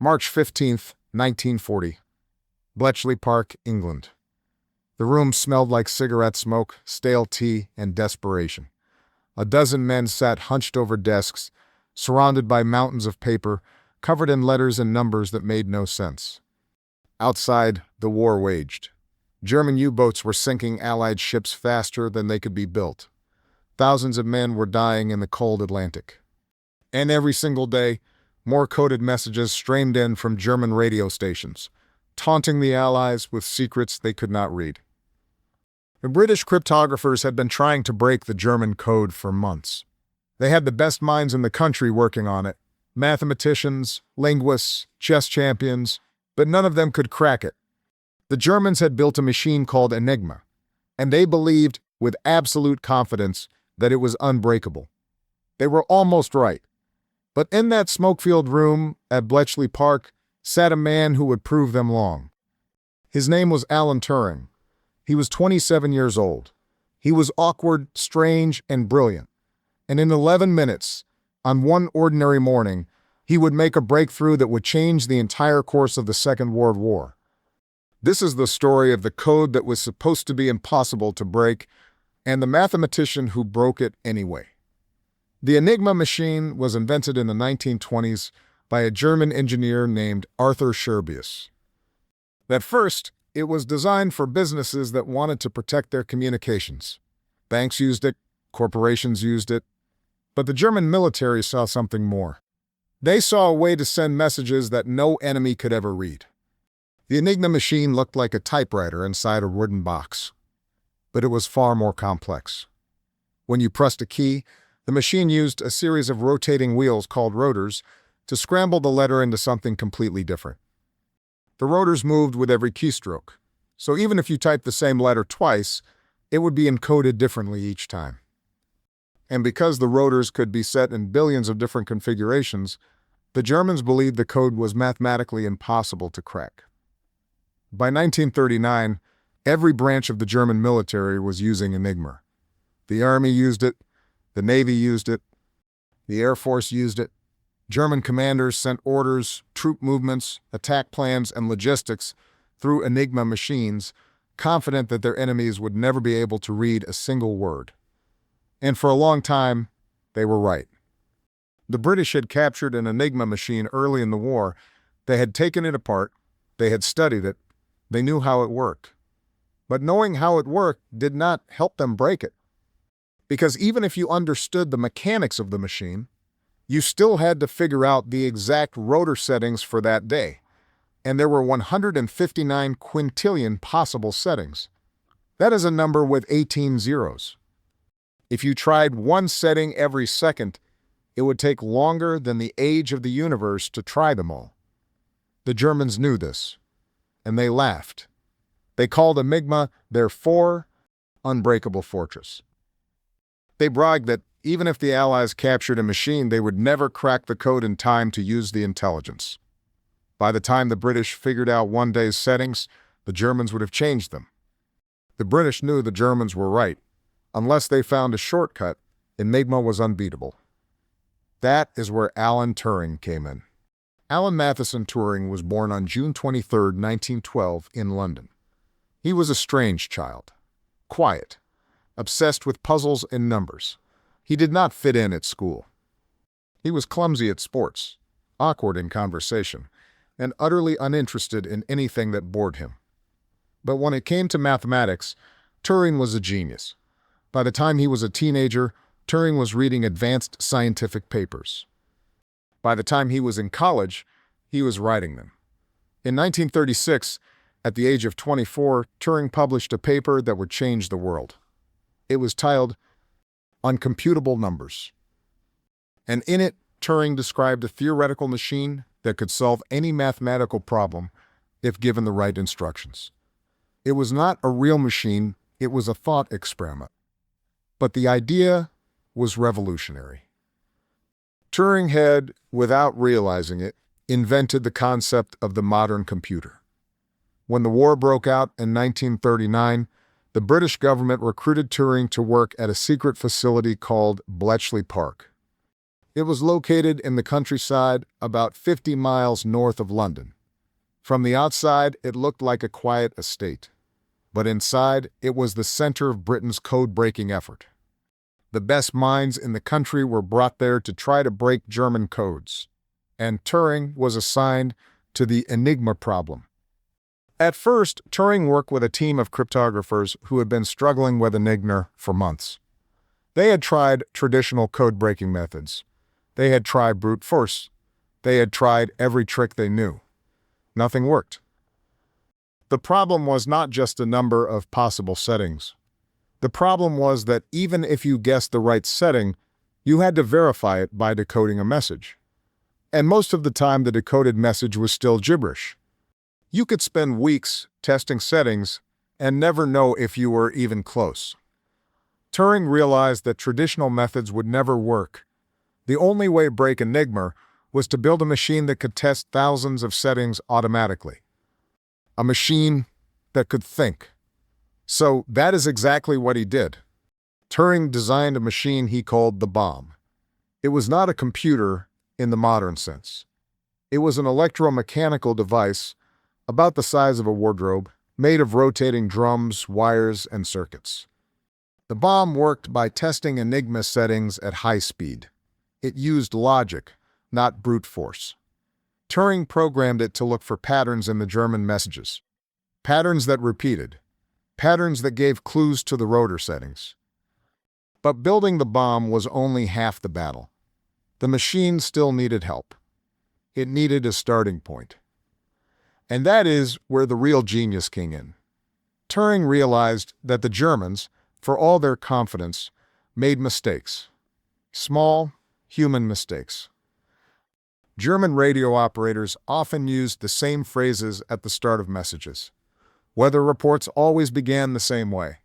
March 15, 1940. Bletchley Park, England. The room smelled like cigarette smoke, stale tea, and desperation. A dozen men sat hunched over desks, surrounded by mountains of paper, covered in letters and numbers that made no sense. Outside, the war waged. German U-boats were sinking Allied ships faster than they could be built. Thousands of men were dying in the cold Atlantic. And every single day, more coded messages streamed in from German radio stations, taunting the Allies with secrets they could not read. The British cryptographers had been trying to break the German code for months. They had the best minds in the country working on it, mathematicians, linguists, chess champions, but none of them could crack it. The Germans had built a machine called Enigma, and they believed with absolute confidence that it was unbreakable. They were almost right. But in that smoke-filled room at Bletchley Park sat a man who would prove them wrong. His name was Alan Turing. He was 27 years old. He was awkward, strange, and brilliant. And in 11 minutes, on one ordinary morning, he would make a breakthrough that would change the entire course of the Second World War. This is the story of the code that was supposed to be impossible to break, and the mathematician who broke it anyway. The Enigma machine was invented in the 1920s by a German engineer named Arthur Scherbius. At first, it was designed for businesses that wanted to protect their communications. Banks used it, corporations used it, but the German military saw something more. They saw a way to send messages that no enemy could ever read. The Enigma machine looked like a typewriter inside a wooden box, but it was far more complex. When you pressed a key, the machine used a series of rotating wheels called rotors to scramble the letter into something completely different. The rotors moved with every keystroke, so even if you typed the same letter twice, it would be encoded differently each time. And because the rotors could be set in billions of different configurations, the Germans believed the code was mathematically impossible to crack. By 1939, every branch of the German military was using Enigma. The Army used it, the Navy used it, the Air Force used it. German commanders sent orders, troop movements, attack plans, and logistics through Enigma machines, confident that their enemies would never be able to read a single word. And for a long time, they were right. The British had captured an Enigma machine early in the war. They had taken it apart, they had studied it, they knew how it worked. But knowing how it worked did not help them break it. Because even if you understood the mechanics of the machine, you still had to figure out the exact rotor settings for that day. And there were 159 quintillion possible settings. That is a number with 18 zeros. If you tried one setting every second, it would take longer than the age of the universe to try them all. The Germans knew this, and they laughed. They called Enigma their unbreakable fortress. They bragged that even if the Allies captured a machine, they would never crack the code in time to use the intelligence. By the time the British figured out one day's settings, the Germans would have changed them. The British knew the Germans were right. Unless they found a shortcut, Enigma was unbeatable. That is where Alan Turing came in. Alan Matheson Turing was born on June 23, 1912, in London. He was a strange child. Quiet. Obsessed with puzzles and numbers. He did not fit in at school. He was clumsy at sports, awkward in conversation, and utterly uninterested in anything that bored him. But when it came to mathematics, Turing was a genius. By the time he was a teenager, Turing was reading advanced scientific papers. By the time he was in college, he was writing them. In 1936, at the age of 24, Turing published a paper that would change the world. It was titled Uncomputable Numbers. And in it, Turing described a theoretical machine that could solve any mathematical problem if given the right instructions. It was not a real machine, it was a thought experiment. But the idea was revolutionary. Turing had, without realizing it, invented the concept of the modern computer. When the war broke out in 1939, the British government recruited Turing to work at a secret facility called Bletchley Park. It was located in the countryside about 50 miles north of London. From the outside, it looked like a quiet estate. But inside, it was the center of Britain's code-breaking effort. The best minds in the country were brought there to try to break German codes, and Turing was assigned to the Enigma problem. At first, Turing worked with a team of cryptographers who had been struggling with Enigma for months. They had tried traditional code-breaking methods. They had tried brute force. They had tried every trick they knew. Nothing worked. The problem was not just a number of possible settings. The problem was that even if you guessed the right setting, you had to verify it by decoding a message. And most of the time, the decoded message was still gibberish. You could spend weeks testing settings and never know if you were even close. Turing realized that traditional methods would never work. The only way to break Enigma was to build a machine that could test thousands of settings automatically. A machine that could think. So that is exactly what he did. Turing designed a machine he called the Bombe. It was not a computer in the modern sense. It was an electromechanical device about the size of a wardrobe, made of rotating drums, wires, and circuits. The Bombe worked by testing Enigma settings at high speed. It used logic, not brute force. Turing programmed it to look for patterns in the German messages. Patterns that repeated. Patterns that gave clues to the rotor settings. But building the Bombe was only half the battle. The machine still needed help. It needed a starting point. And that is where the real genius came in. Turing realized that the Germans, for all their confidence, made mistakes. Small, human mistakes. German radio operators often used the same phrases at the start of messages. Weather reports always began the same way.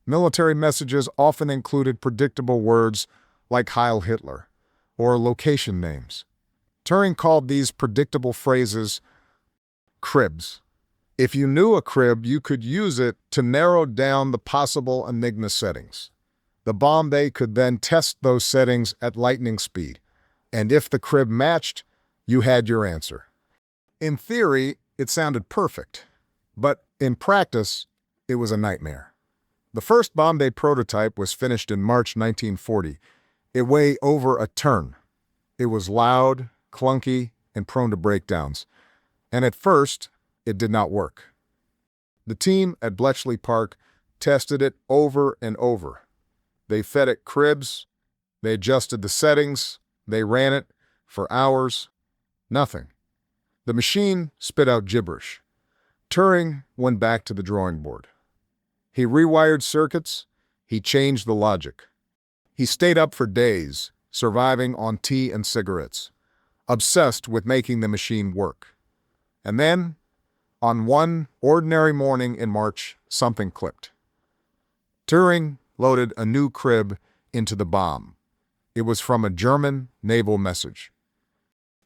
Military messages often included predictable words like Heil Hitler or location names. Turing called these predictable phrases cribs. If you knew a crib, you could use it to narrow down the possible Enigma settings. The Bombe could then test those settings at lightning speed, and if the crib matched, you had your answer. In theory, it sounded perfect, but in practice, it was a nightmare. The first Bombe prototype was finished in March 1940. It weighed over a ton. It was loud, clunky, and prone to breakdowns. And at first, it did not work. The team at Bletchley Park tested it over and over. They fed it cribs, they adjusted the settings, they ran it for hours. Nothing. The machine spit out gibberish. Turing went back to the drawing board. He rewired circuits, he changed the logic. He stayed up for days, surviving on tea and cigarettes, obsessed with making the machine work. And then, on one ordinary morning in March, something clicked. Turing loaded a new crib into the Bombe. It was from a German naval message.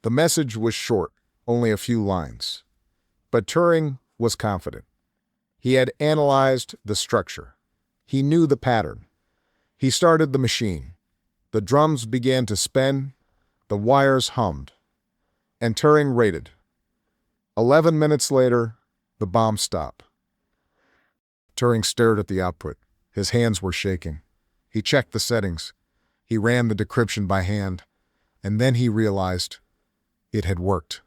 The message was short, only a few lines. But Turing was confident. He had analyzed the structure. He knew the pattern. He started the machine. The drums began to spin. The wires hummed. And Turing waited. 11 minutes later, the Bombe stopped. Turing stared at the output. His hands were shaking. He checked the settings. He ran the decryption by hand. And then he realized it had worked.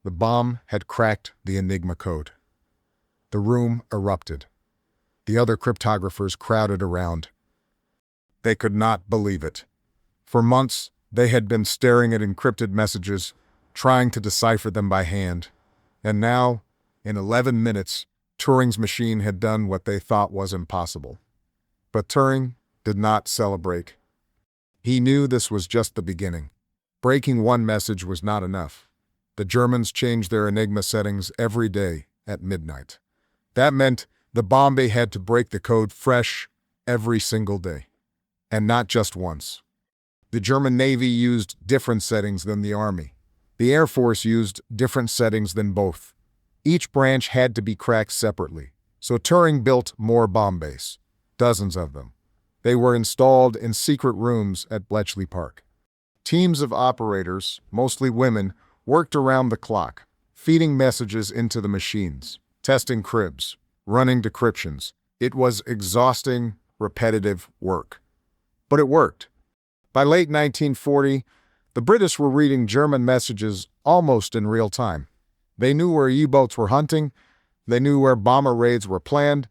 The Bombe had cracked the Enigma code. The room erupted. The other cryptographers crowded around. They could not believe it. For months, they had been staring at encrypted messages, trying to decipher them by hand. And now, in 11 minutes, Turing's machine had done what they thought was impossible. But Turing did not celebrate. He knew this was just the beginning. Breaking one message was not enough. The Germans changed their Enigma settings every day at midnight. That meant the Bombe had to break the code fresh every single day. And not just once. The German Navy used different settings than the Army. The Air Force used different settings than both. Each branch had to be cracked separately, so Turing built more Bombes, dozens of them. They were installed in secret rooms at Bletchley Park. Teams of operators, mostly women, worked around the clock, feeding messages into the machines, testing cribs, running decryptions. It was exhausting, repetitive work. But it worked. By late 1940, the British were reading German messages almost in real time. They knew where U-boats were hunting, they knew where bomber raids were planned,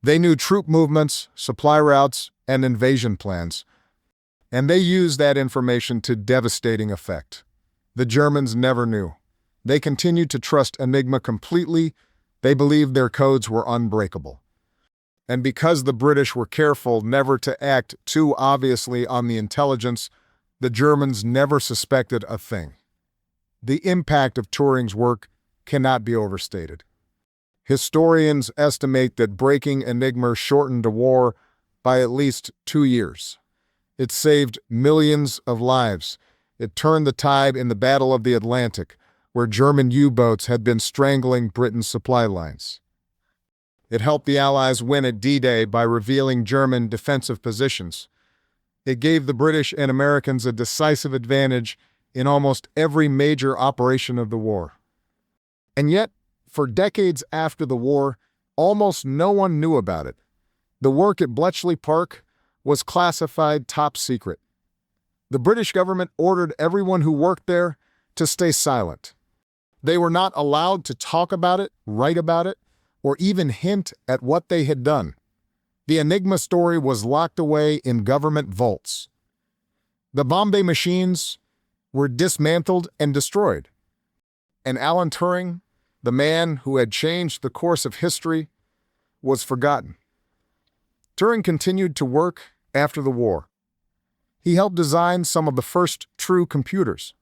they knew troop movements, supply routes, and invasion plans. And they used that information to devastating effect. The Germans never knew. They continued to trust Enigma completely. They believed their codes were unbreakable. And because the British were careful never to act too obviously on the intelligence, the Germans never suspected a thing. The impact of Turing's work cannot be overstated. Historians estimate that breaking Enigma shortened a war by at least 2 years. It saved millions of lives. It turned the tide in the Battle of the Atlantic, where German U-boats had been strangling Britain's supply lines. It helped the Allies win at D-Day by revealing German defensive positions. It gave the British and Americans a decisive advantage in almost every major operation of the war. And yet, for decades after the war, almost no one knew about it. The work at Bletchley Park was classified top secret. The British government ordered everyone who worked there to stay silent. They were not allowed to talk about it, write about it, or even hint at what they had done. The Enigma story was locked away in government vaults. The Bombe machines were dismantled and destroyed. And Alan Turing, the man who had changed the course of history, was forgotten. Turing continued to work after the war. He helped design some of the first true computers.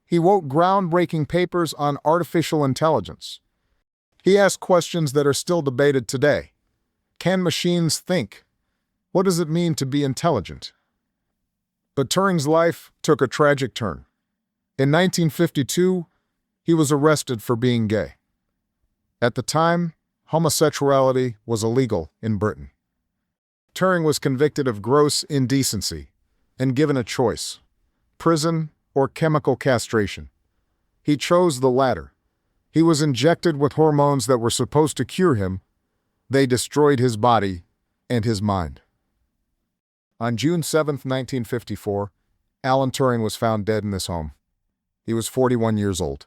He wrote groundbreaking papers on artificial intelligence. He asked questions that are still debated today. Can machines think? What does it mean to be intelligent? But Turing's life took a tragic turn. In 1952, he was arrested for being gay. At the time, homosexuality was illegal in Britain. Turing was convicted of gross indecency and given a choice: prison or chemical castration. He chose the latter. He was injected with hormones that were supposed to cure him. They destroyed his body and his mind. On June 7, 1954, Alan Turing was found dead in his home. He was 41 years old.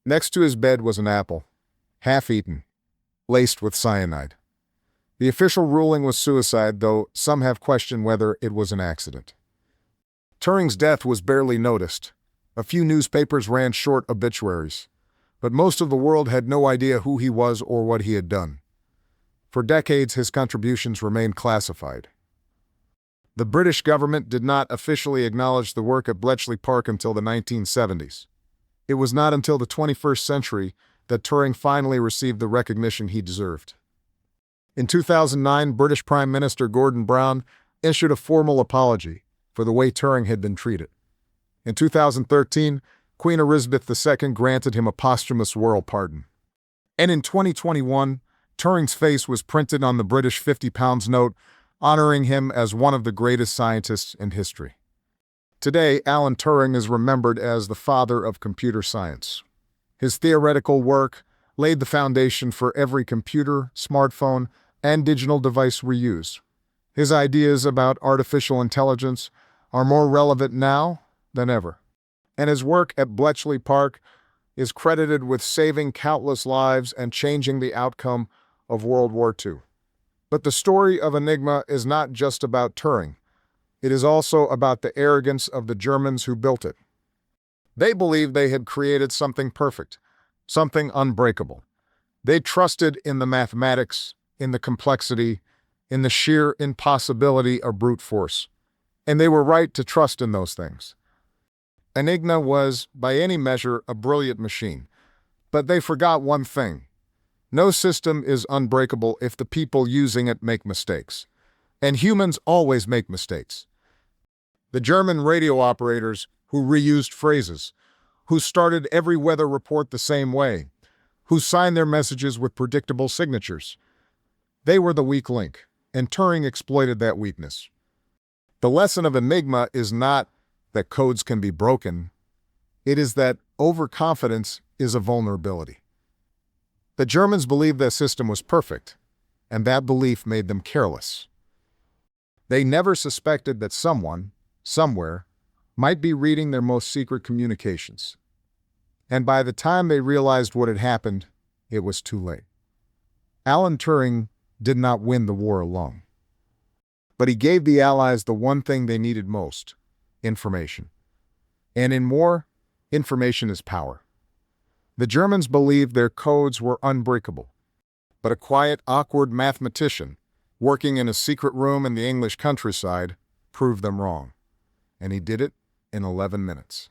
Next to his bed was an apple, half-eaten, laced with cyanide. The official ruling was suicide, though some have questioned whether it was an accident. Turing's death was barely noticed. A few newspapers ran short obituaries, but most of the world had no idea who he was or what he had done. For decades, his contributions remained classified. The British government did not officially acknowledge the work at Bletchley Park until the 1970s. It was not until the 21st century that Turing finally received the recognition he deserved. In 2009, British Prime Minister Gordon Brown issued a formal apology for the way Turing had been treated. In 2013, Queen Elizabeth II granted him a posthumous royal pardon. And in 2021, Turing's face was printed on the British £50 note, honoring him as one of the greatest scientists in history. Today, Alan Turing is remembered as the father of computer science. His theoretical work laid the foundation for every computer, smartphone, and digital device we use. His ideas about artificial intelligence are more relevant now than ever. And his work at Bletchley Park is credited with saving countless lives and changing the outcome of World War II. But the story of Enigma is not just about Turing. It is also about the arrogance of the Germans who built it. They believed they had created something perfect, something unbreakable. They trusted in the mathematics, in the complexity, in the sheer impossibility of brute force. And they were right to trust in those things. Enigma was, by any measure, a brilliant machine. But they forgot one thing. No system is unbreakable if the people using it make mistakes. And humans always make mistakes. The German radio operators who reused phrases, who started every weather report the same way, who signed their messages with predictable signatures. They were the weak link, and Turing exploited that weakness. The lesson of Enigma is not that codes can be broken. It is that overconfidence is a vulnerability. The Germans believed their system was perfect, and that belief made them careless. They never suspected that someone, somewhere, might be reading their most secret communications. And by the time they realized what had happened, it was too late. Alan Turing did not win the war alone. But he gave the Allies the one thing they needed most: information. And in war, information is power. The Germans believed their codes were unbreakable. But a quiet, awkward mathematician, working in a secret room in the English countryside, proved them wrong. And he did it in 11 minutes.